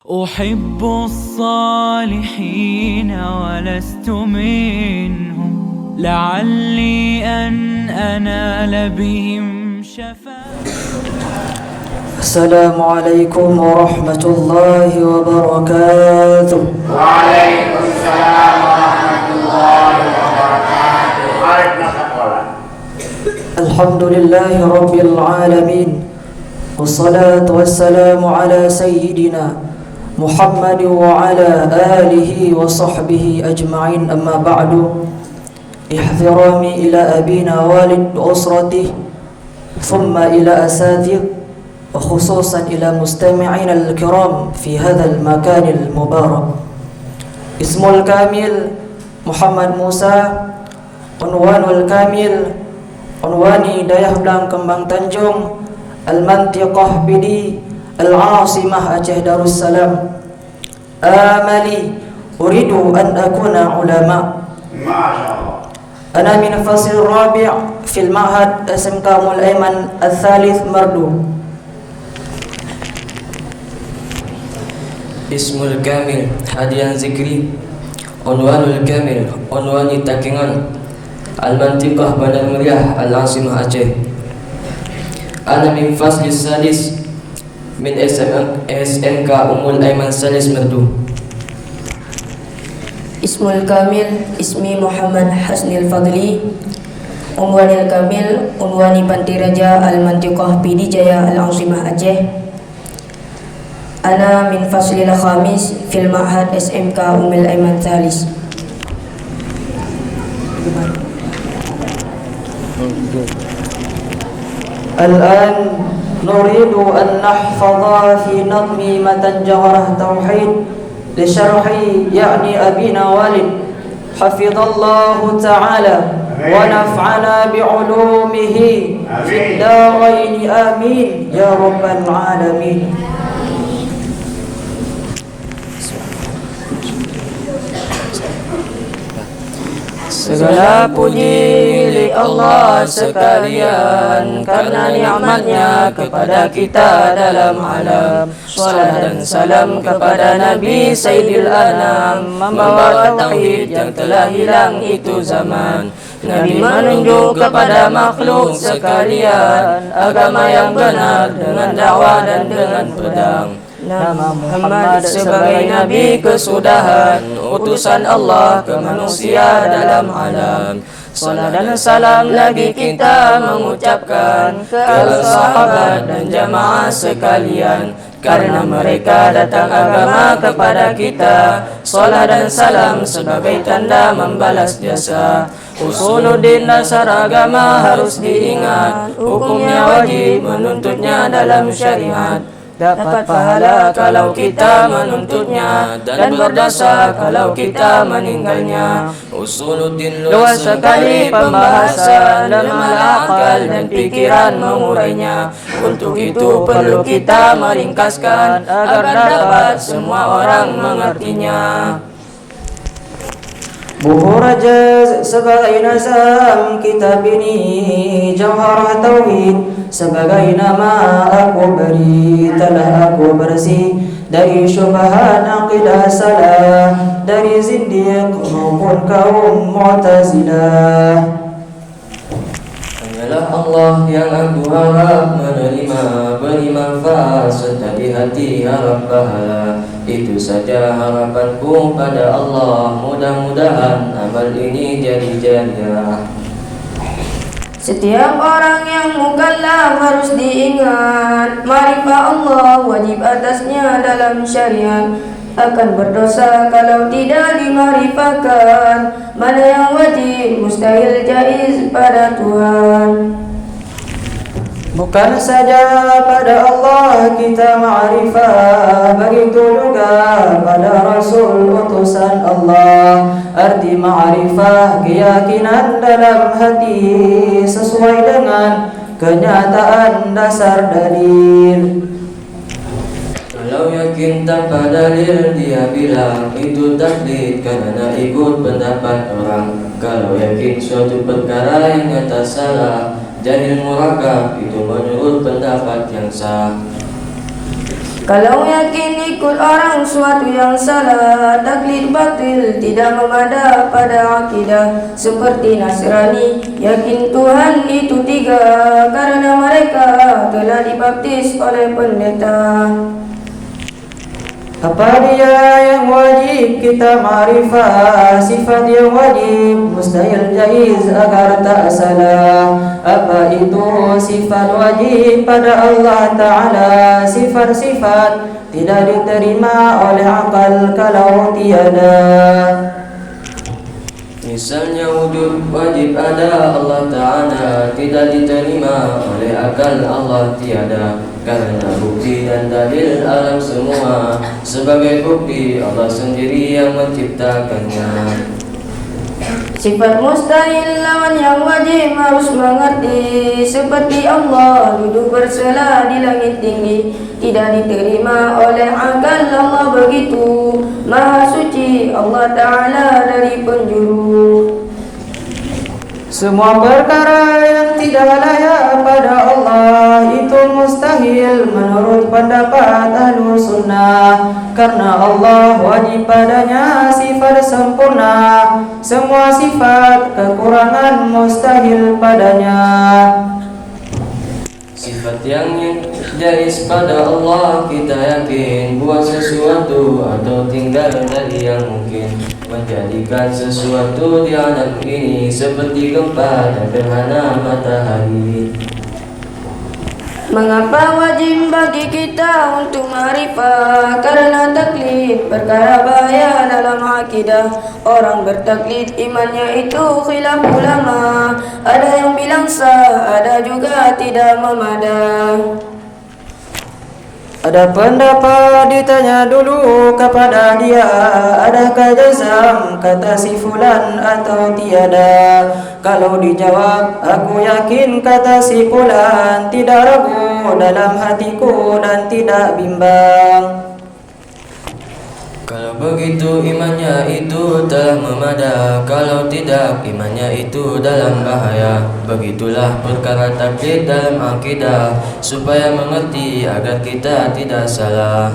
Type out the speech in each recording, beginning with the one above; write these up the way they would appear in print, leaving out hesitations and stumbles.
أحب الصالحين ولست منهم لعلي أن أنال بهم شفاعة. السلام عليكم ورحمة الله وبركاته. وعليكم السلام ورحمة الله وبركاته. الحمد لله رب العالمين والصلاة والسلام على سيدنا محمد وعلى آله وصحبه أجمعين. أما بعد، احترامي إلى أبينا والد أسرته ثم إلى أساتذة وخصوصا إلى مستمعين الكرام في هذا المكان المبارك. اسم الكامل محمد موسى، عنوان الكامل عنواني Dayah Blang Kembang Tanjung, Al-Mantiqah Bidi, Al-Asimah Aceh Darussalam. Amali uridu an akuna ulama. MasyaAllah. Ana min fasil rabi' fil ma'had SMK Mulaiman Al-Thalith Merdu. Ismul Kamil Hadian Zikri, Unwanul Kamil Unwani Takingan, Al-Mantiqah Bandar Meriah Al-Asimah Aceh. Ana min fasli sadis min SMK Ummul Aiman Salis Merdu. Ismul Kamil Ismi Muhammad Hasnil Fadli, Unwanil Kamil Unwani Panti Raja Al-Mantiqah Pidi Jaya Al-Asimah Aceh. Ana min faslil khamis fil ma'had SMK Ummul Aiman Salis. الآن نريد أن نحفظ في نظم متن جوهرة توحيد لشرح يعني أبينا والد حفظ الله تعالى ونفعنا بعلومه في الدارين آمين يا رب العالمين. Segala puji milik Allah sekalian, karena nikmatnya kepada kita dalam alam. Salat dan salam kepada Nabi Sayyidil Anam, membawa tauhid yang telah hilang itu zaman. Nabi menunjuk kepada makhluk sekalian agama yang benar dengan dakwah dan dengan pedang. Nama Muhammad sebagai Nabi kesudahan, utusan Allah ke manusia dalam alam. Salat dan salam lagi kita mengucapkan ke sahabat dan jamaah sekalian, karena mereka datang agama kepada kita. Salat dan salam sebagai tanda membalas jasa. Usuluddin dasar agama harus diingat, hukumnya wajib menuntutnya dalam syariat. Dapat pahala kalau kita menuntutnya, dan berdosa kalau kita meninggalnya. Usuluddin luas sekali pembahasan, lemah akal dan pikiran mengurainya. Untuk itu perlu kita meringkaskan agar dapat semua orang mengertinya. Buku Rajaz sebagai nazam kitab ini, Jawharah Tauhid sebagai nama aku beri. Telah aku bersih dari syubhat aqidah salah, dari zindiq maupun kaum Mu'tazilah. Hanyalah Allah yang aku harap menerima, beri manfaat serta di hati harap pahala. Itu saja harapanku pada Allah, mudah-mudahan amal ini jadi jariah. Setiap orang yang mukallaf harus diingat, ma'rifah Allah wajib atasnya dalam syariat. Akan berdosa kalau tidak dimarifahkan. Mana yang wajib, mustahil, jaiz pada Tuhan. Bukan saja pada Allah kita ma'rifah, begitu juga pada Rasul utusan Allah. Arti ma'rifah keyakinan dalam hati sesuai dengan kenyataan dasar dalil. Kalau yakin tanpa dalil dia bilang itu taklid karena ikut pendapat orang. Kalau yakin suatu perkara yang nyata salah, jahil murakab itu menurut pendapat yang sah. Kalau yakin ikut orang suatu yang salah, taklid batil tidak memada pada akidah. Seperti Nasrani, yakin Tuhan itu 3 karena mereka telah dibaptis oleh pendeta. Apa dia yang wajib kita ma'rifah? Sifat yang wajib mustahil jaiz agar tak salah. Apa itu sifat wajib pada Allah Ta'ala? Sifat-sifat tidak diterima oleh akal kalau tiada. Misalnya wujud wajib ada Allah Ta'ala, tidak diterima oleh akal Allah tiada. Karena bukti dan dalil alam semua, sebagai bukti Allah sendiri yang menciptakannya. Sifat mustahil lawan yang wajib harus mengerti. Seperti Allah duduk bersela di langit tinggi, tidak diterima oleh akal Allah begitu. Maha suci Allah Ta'ala dari penjuru. Semua perkara yang tidak layak pada Allah itu mustahil menurut pendapat ahlu sunnah. Karena Allah wajib padanya sifat sempurna. Semua sifat kekurangan mustahil padanya. Sifat yang jais pada Allah kita yakin, buat sesuatu atau tinggal dari yang mungkin, menjadikan sesuatu di alam ini seperti gempa dan gerhana matahari. Mengapa wajib bagi kita untuk ma'rifah? Karena taklid perkara bahaya dalam akidah. Orang bertaklid imannya itu khilaf ulama. Ada yang bilang sah, ada juga tidak memadah. Ada pendapat ditanya dulu kepada dia, adakah jazam kata si fulan atau tiada? Kalau dijawab, aku yakin kata si fulan, tidak ragu dalam hatiku dan tidak bimbang. Kalau begitu imannya itu telah memadah, kalau tidak imannya itu dalam bahaya. Begitulah perkara taklid dalam akidah, supaya mengerti agar kita tidak salah.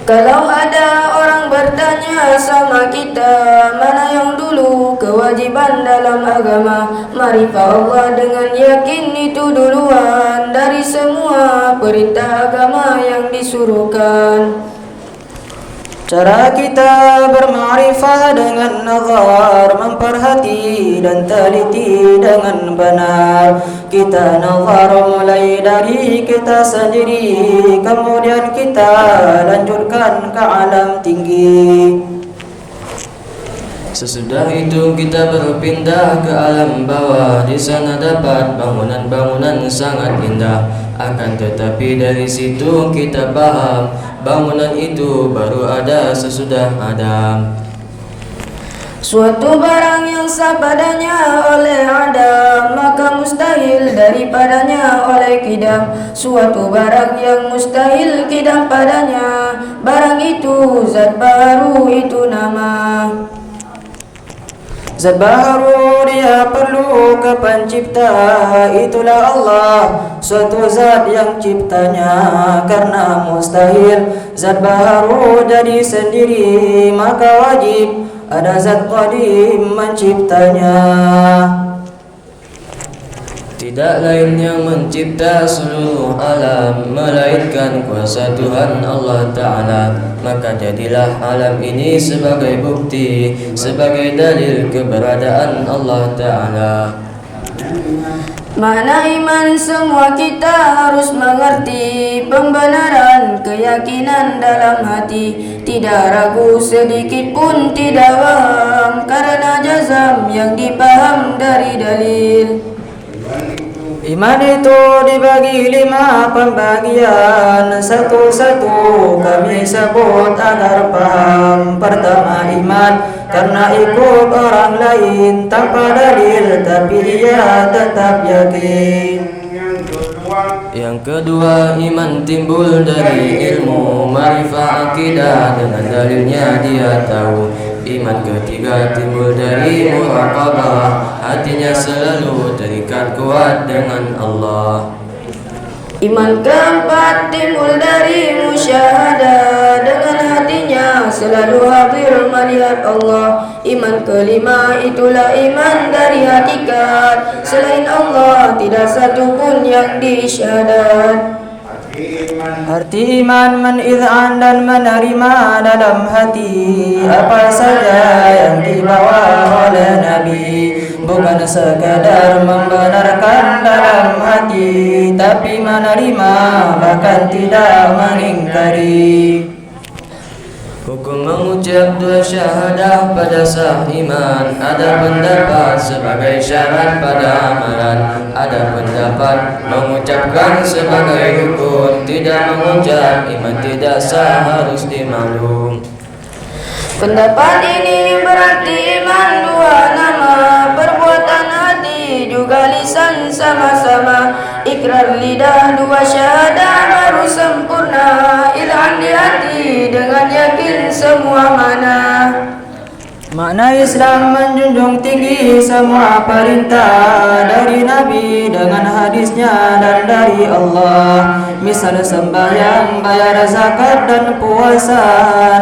Kalau ada orang bertanya sama kita, mana yang dulu kewajiban dalam agama? Ma'rifah Allah dengan yakin itu duluan dari semua perintah agama yang disuruhkan. Cara kita berma'rifah dengan nazar, memperhati dan teliti dengan benar. Kita nazar mulai dari kita sendiri, kemudian kita lanjutkan ke alam tinggi. Sesudah itu kita berpindah ke alam bawah. Di sana dapat bangunan-bangunan sangat indah. Akan tetapi dari situ kita paham bangunan itu baru ada sesudah Adam. Suatu barang yang sah padanya oleh Adam, maka mustahil daripadanya oleh Kidam. Suatu barang yang mustahil Kidam padanya, barang itu zat baru itu nama. Zat baru dia perlu ke pencipta, itulah Allah, suatu zat yang ciptanya. Karena mustahil zat baru jadi sendiri, maka wajib ada zat qadim menciptanya. Tidak lain yang mencipta seluruh alam melainkan kuasa Tuhan Allah Ta'ala. Maka jadilah alam ini sebagai bukti, sebagai dalil keberadaan Allah Ta'ala. Makna iman semua kita harus mengerti, pembenaran keyakinan dalam hati, tidak ragu sedikit pun tidak paham, karena jazam yang dipaham dari dalil. Iman itu dibagi 5 pembagian, satu-satu kami sebut agar paham. Pertama iman karena ikut orang lain tanpa dalil, tapi dia tetap yakin. Yang kedua iman timbul dari ilmu, ma'rifah akidah dengan dalilnya dia tahu. Iman ketiga timbul dari muraqabah, hatinya selalu terikat kuat dengan Allah. Iman keempat timbul dari musyahadah, dengan hatinya selalu hadir melihat Allah. Iman kelima itulah iman dari hakikat, selain Allah tidak satu pun yang diisyahadat. Arti iman meniz'an dan menerima dalam hati apa saja yang dibawa oleh Nabi, bukan sekadar membenarkan dalam hati, tapi menerima bahkan tidak mengingkari. Hukum mengucap dua syahadah pada sah iman, ada pendapat sebagai syarat pada amalan, ada pendapat mengucapkan sebagai rukun, tidak mengucap iman tidak sah harus dimaklum. Pendapat ini berarti iman dua nama, perbuatan hati juga lisan sama-sama, ikrar lidah dua syahadah baru sempurna, iz'an di hati dengan yakin semua mana. Makna Islam menjunjung tinggi semua perintah dari Nabi dengan hadisnya dan dari Allah. Misal sembahyang, bayar zakat dan puasa,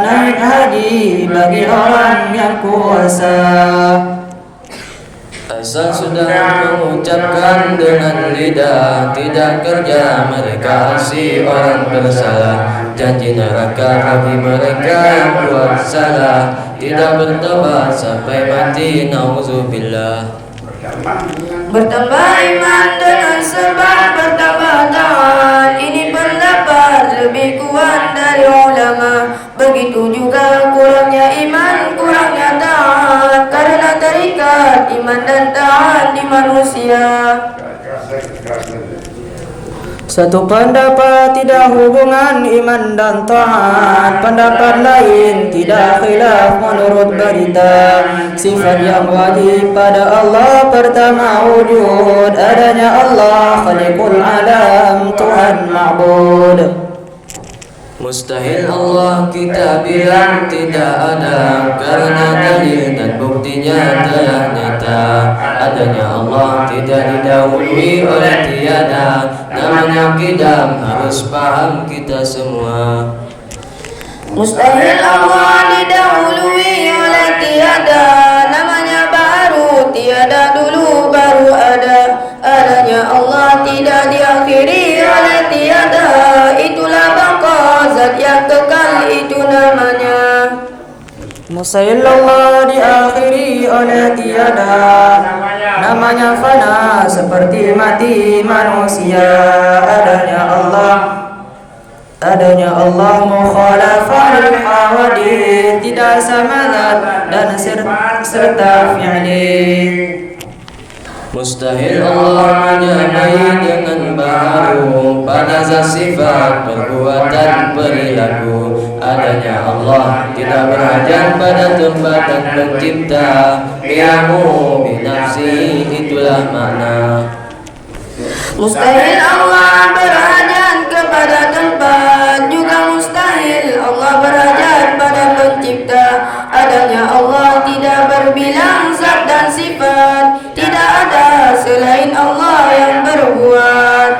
naik haji bagi orang yang kuasa. Asal sudah mengucapkan dengan lidah, tidak kerja mereka aksi orang bersalah, janji neraka bagi mereka yang buat salah, tidak bertobat sampai mati, nauzubillah. Bertambah iman dengan sebab bertambah taat, ini pendapat lebih kuat dari ulama. Begitu juga kurangnya iman, kurangnya taat, karena terikat iman dan taat di manusia. Satu pendapat tidak hubungan iman dan taat, pendapat lain tidak khilaf menurut berita. Sifat yang wajib pada Allah pertama wujud, adanya Allah khaliqul alam, Tuhan ma'bud. Mustahil Allah kita bilang tidak ada, karena dalil dan buktinya telah nyata. Adanya Allah tidak didahului oleh tiada, namanya kidam harus paham kita semua. Mustahil Allah didahului oleh tiada, namanya baru, tiada dulu baru ada. Adanya Allah tidak diakhiri oleh tiada, itulah baqa, zat yang kekal itu namanya. Mustahil Allah diakhiri oleh tiada, namanya fana seperti mati manusia. Adanya Allah mukhalafah lil hawadith, tidak sama zat dan serta fi'li. Mustahil Allah menyamai dengan baharu pada zat sifat, perbuatan, perilaku. Adanya Allah tidak berhajat pada tempat dan pencipta, qiyamu binafsi, itulah makna. Mustahil Allah berhajat kepada tempat, juga mustahil Allah berhajat pada pencipta. Adanya Allah tidak berbilang zat dan sifat, tidak ada selain Allah yang berbuat.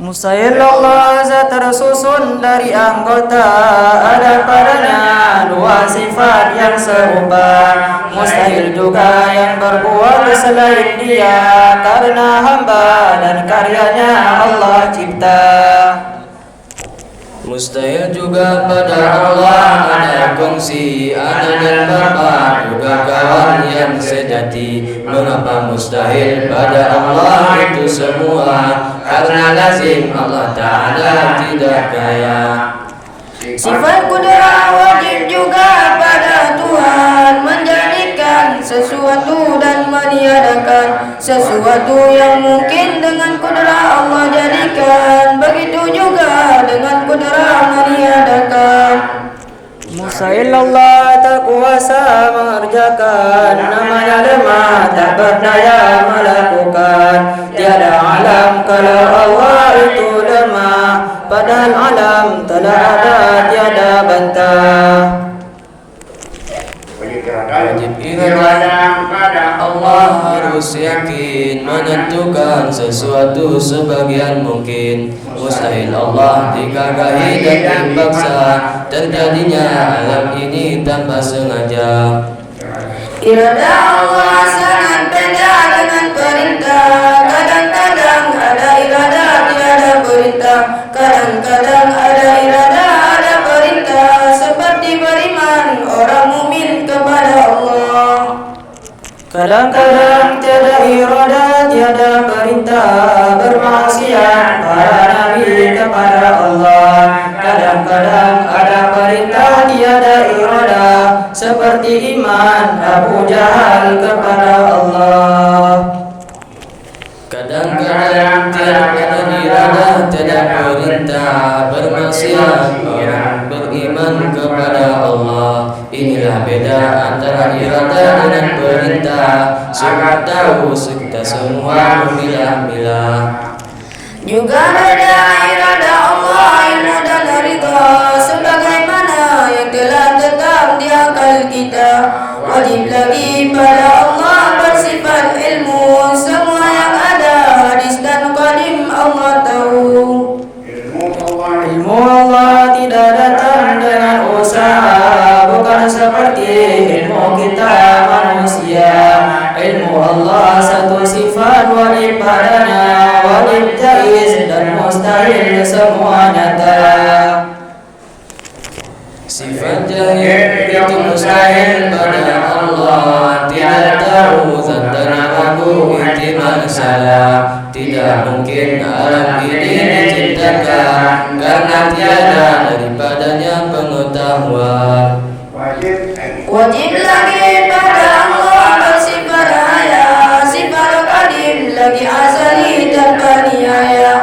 Mustahil Allah zat tersusun dari anggota, ada padanya dua sifat yang serupa. Mustahil juga yang berbuat selain dia, karena hamba dan karyanya Allah cipta. Mustahil juga pada Allah ada kongsi, anak dan bapa juga kawan yang sejati. Mengapa mustahil pada Allah itu semua? Karena lazim Allah Ta'ala tidak kaya. Sifat kudrah wajib juga pada Tuhan, menjadikan sesuatu dan meniadakan sesuatu yang mungkin dengan kudrah Allah jadikan. Begitu juga dengan kudrah meniadakan. Mustahil Allah tak kuasa mengerjakan, namanya lemah tak berdaya melakukan. Tiada alam kalau Allah itu lemah, padahal alam telah ada tiada bantah. Wajib ibadah pada Allah harus harus yakin menentukan sesuatu sebagian mungkin. Mustahil Allah digagahi dan dipaksa, terjadinya alam ini tanpa sengaja. Irada Allah sangat beda dengan perintah. Kadang-kadang ada irada tiada perintah, kadang-kadang ada irada ada perintah. Seperti beriman orang mukmin kepada Allah. Kadang-kadang tiada irada, tiada perintah, bermaksiat para nabi kepada Allah. Kadang-kadang ada perintah, tiada irada, seperti iman Abu Jahal kepada Allah. Kadang-kadang tiada irada, tiada perintah, bermaksiat orang beriman kepada Allah. Inilah beda antara irada dengan perintah. Sungguh tahu kita semua memilah-milah. Juga beda irada Allah, ilmu dan ridha, sebagaimana yang telah tetap di akal kita. Wajib lagi pada Allah bersifat ilmu, semua yang ada hadis dan qadim Allah tahu. Ilmu Allah tidak datang dengan usaha, bukan seperti ilmu kita manusia. Ilmu Allah satu sifat wajib padanya, wajib jaiz dan mustahil semua nyata. Sifat jahil itu mustahil pada Allah. Tidak tahu zat dan aku ihtimal salah. Tidak mungkin alam ini diciptakan, karena tiada daripadanya pengetahuan. Wajib lagi pada Allah bersifat haya, sifat qadim lagi azali tanpa nihaya.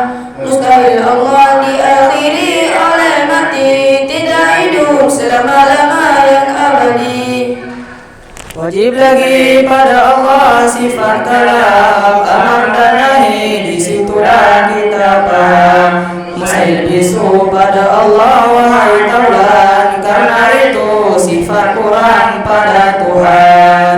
Mustahil Allah diakhiri oleh mati, tidak hidup selama-lama yang abadi. Wajib lagi pada Allah sifat kalam, amar dan nahi, disitulah kita paham. Mustahil bisu pada Allah wahai taulan, karena itu sifat kurang pada Tuhan.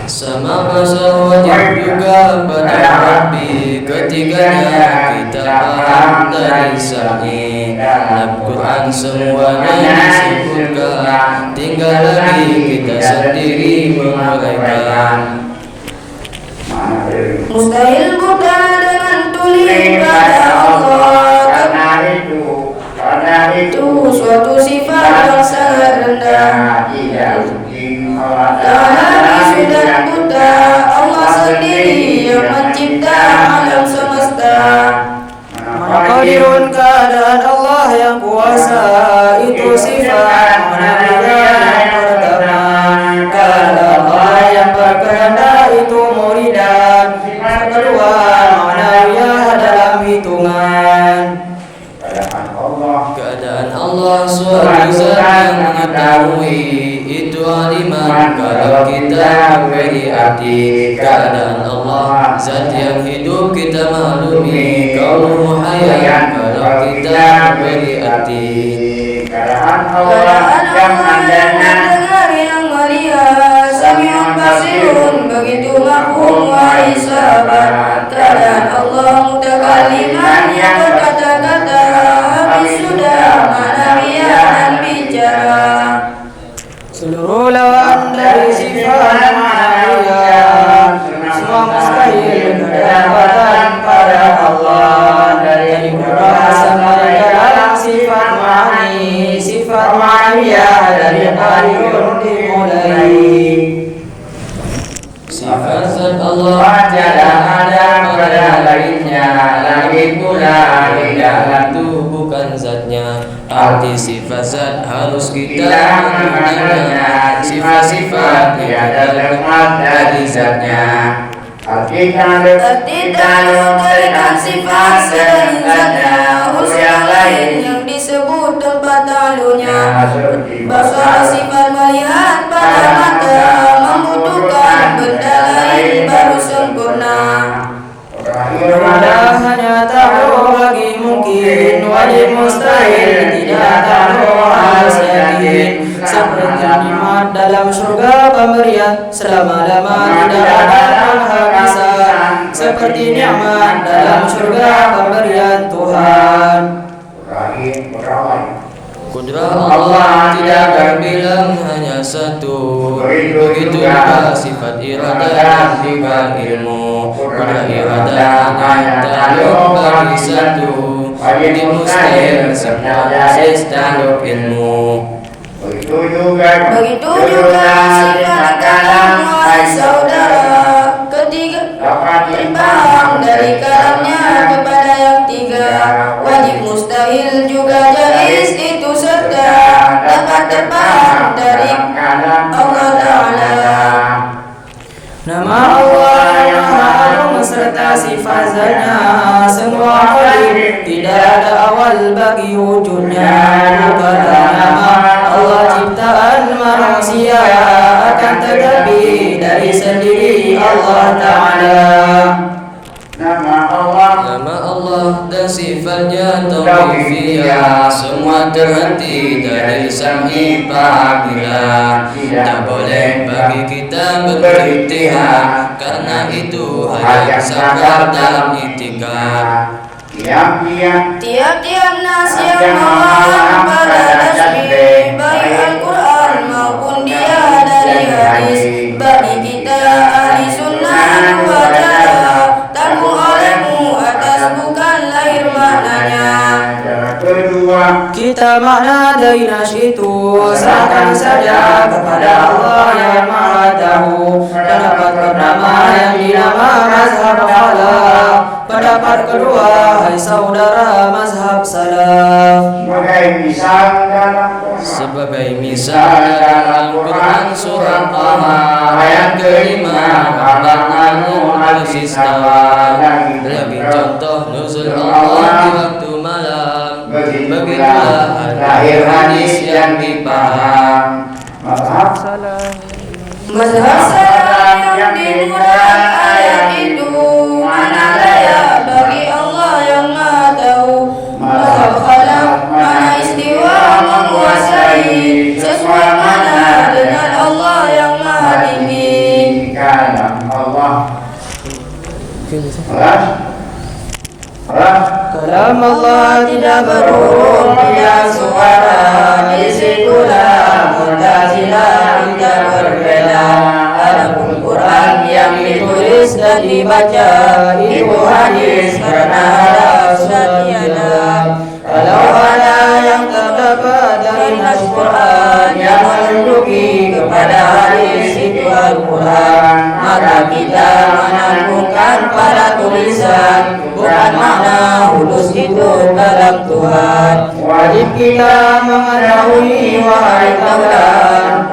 Sama masa wajib juga pada Rabbi, ketiganya kita paham dari Sahih. Al-Quran semuanya disebutkan, tinggal lagi kita sendiri menguraikan. Mustahil buta dengan tuli pada Allah, karena itu suatu sifat yang sangat rendah. Karena sudah buta, Allah sendiri yang mencipta alam semesta. Qadirun keadaan Allah yang kuasa, itu sifat manawiyah yang pertama. Keadaan Allah yang berkehendak itu muridan. Yang kedua manawiyah dalam hitungan. Keadaan Allah suatu zat yang mengetahui, itu aliman kalau kita beri arti. Keadaan Allah zat yang hidup kita maklumi, kaunuhu hayyan kalau kita beri arti. Keadaan Allah yang mendengar yang melihat, Sami'un basirun begitu mafhum wahai sahabat. Keadaan Allah mutakalliman yang berkata-kata, habis sudah manawiyah dan bicara. Seluruh lawan dari sifat manawiyah, semua mustahil kedapatan pada Allah. Dari berbahasa dalam sifat ma'ani, sifat ma'aniyah dari qadirun dimulai. Sifat zat Allah tiada ada pada lainnya, lagi pula tidak itu bukan zatnya. Arti sifat zat harus kita menggunakannya. Sifat-sifat tiada lepas dari zatnya. Tidak memberikan sifat selain zatnya, unsur yang lain yang disebut tempat alunya. Basar sifat melihat pada mata, membutuhkan benda lain baru sempurna. Irada hanya tahu lagi mungkin, wajib mustahil tidak tahu harus yakin. Seperti nikmat dalam surga pemberian selama-lama tidak ada penghabisan, seperti nikmat dalam surga pemberian Tuhan. Kudrat Allah tidak terbilang hanya satu. Begitu juga sifat iradah dan juga ilmu. Kudrat iradah hanya ta'alluq bagi satu. Jadi mustahil semua proses dan ilmu. Begitu juga sifat kalam wahai saudara, ketiga terbang dari kalamnya kepada yang tiga. Wajib mustahil juga jaiz itu serta dapat terbang dari Allah Ta'ala. Nama Allah yang Maha Agung serta sifat-Nya semua qadim, tidak ada awal bagi wujudnya. Bukanlah nama Allah ciptaan manusia, akan tetapi dari sendiri Allah Ta'ala. Nama Allah dan sifatnya tauqifiyah, semua terhenti dari sam'i apabila tidak boleh bagi kita berikhtiar, karena itu hanya sabar dalam itikad. Tiap-tiap nas yang mohon pada tasbih, baik Al-Quran maupun dia dari hadis, bagi kita ahli sunnah wajah, tanggung olehmu atas bukan lahir maknanya. Kita makna dari nas itu serahkan saja kepada Allah yang Maha Tahu. Pendapat pertama yang dinama mazhab khalaf, pendapat kedua hai saudara mazhab salaf. Sebagai misal dalam Quran surat Taha ayat kelima, Ar-Rahmanu al-Istawa. Lagi contoh nuzul Allah di waktu malam. Begitulah lahir hadis yang dipaham. Mazhab salam yang dimurad ayat itu mana layak bagi Allah yang Maha Tahu. Mazhab khalaf mana istiwa menguasai, sesuai mana dengan Allah yang Maha Tinggi. Kalam Allah tidak berhuruf, tidak suara, disitulah Mu'tazilah tidak berbeda. Adapun Quran yang ditulis dan dibaca itu hadis, karena ada surat tiada. Kalau ada yang terdapat dari nas Quran yang menunjuki kepada hadis itu Al-Quran, maka kita menanggungkan pada tulisan, bukan makna hulus itu dalam Tuhan. Wajib kita mengetahui wahai kawan,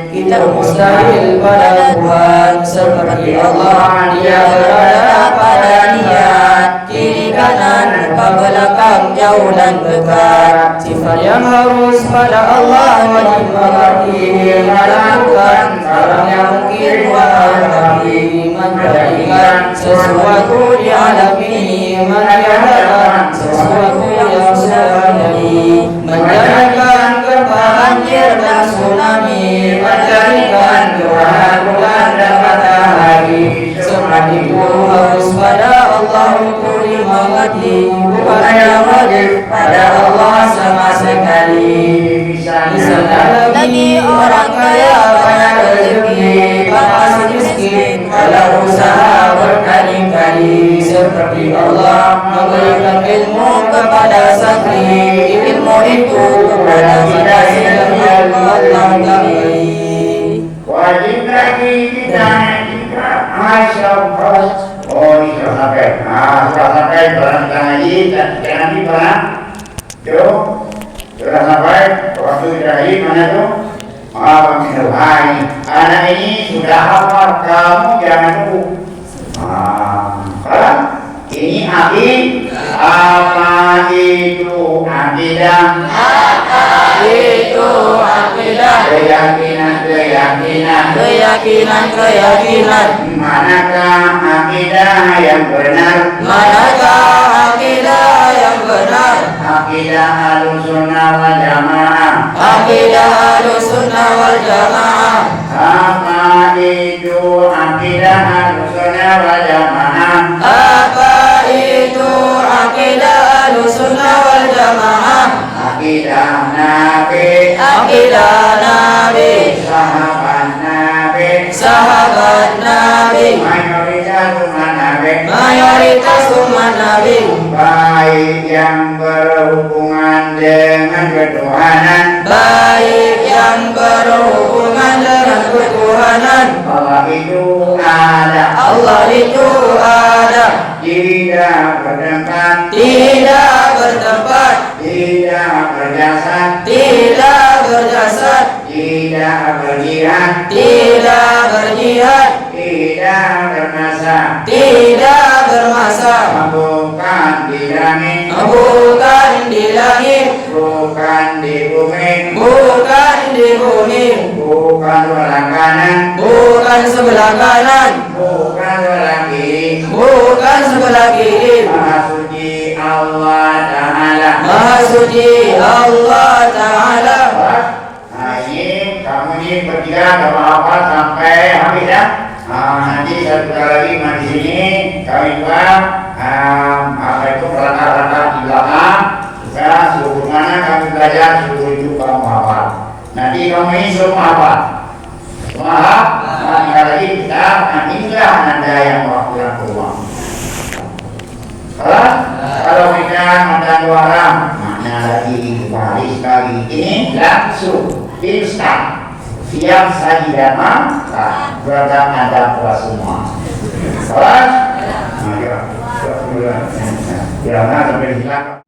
kita mustahil pada Tuhan, seperti Allah Dia berada pada niat, kiri kanan muka belakang jauh dan dekat. Sifat yang harus pada Allah wajib mengerti, melakukan barang yang mungkin wahai menjadikan sesuatu di alam ini, meniadakan sesuatu yang sudah jadi, menjadikan gempa banjir dan tsunami, menjadikan gerhana bulan dan matahari. Semua itu harus pada Allah untuk dimengerti, bukannya wajib pada Allah sama sekali. Lagi orang kaya banyak rezeki, masih miskin kalau usaha berkali-kali. Seperti Allah memberikan ilmu kepada santri, ilmu itu kepada kita yang Allah kami. Wajib lagi kita Masya Allah. Oh, ini sudah sampai. Sudah sampai barangkali jangan pernah. Sudah sampai waktu terakhir mana tuh? Hai, anak ini sudah hafal, kamu jangan lupa. Ini apa itu akidah? Itu akidah, keyakinan. Manakah akidah yang benar? Manakah akidah yang benar. Akidah Ahlussunnah wal Jamaah. Akidah Ahlussunnah wal Jamaah. Apa itu akidah Ahlussunnah wal Jamaah? Apa itu akidah Ahlussunnah wal Jamaah? Akidah Nabi, Akidah Nabi, sahabat Nabi, sahabat Nabi, mayoritas umat Nabi, mayoritas umat Nabi, baik yang berhubungan dengan ketuhanan, baik yang berhubungan dengan ketuhanan. Allah itu ada, Allah itu ada, tidak bertempat, tidak bertempat, tidak berjasad, tidak berjasad, tidak berjihad, tidak berjihad, tidak bermasa, tidak bermasa, bukan di langit, bukan di langit, bukan di bumi, bukan di bumi, bukan sebelah kanan, bukan sebelah kanan, bukan sebelah kiri. bukan sebelah kiri. Maha suci Allah Ta'ala. Maha suci Allah Ta'ala. Nah ini kamu ini bertiga gak apa-apa sampai habis ya. Nanti satu kali lagi di sini kami juga apa itu perangkat-perangkat di belakang juga suruh mana kami belajar suruh itu kamu hafal. Nanti kamu ini semua hafal. Semua hafal. Nah tinggal lagi kita. Nah inilah anda yang mau pulang ke rumah. Kalau kita makan dua orang, makna lagi kembali sekali ini langsung instan siap saji dan makan beragam ada puas semua. Nah, ya, sampai di belakang.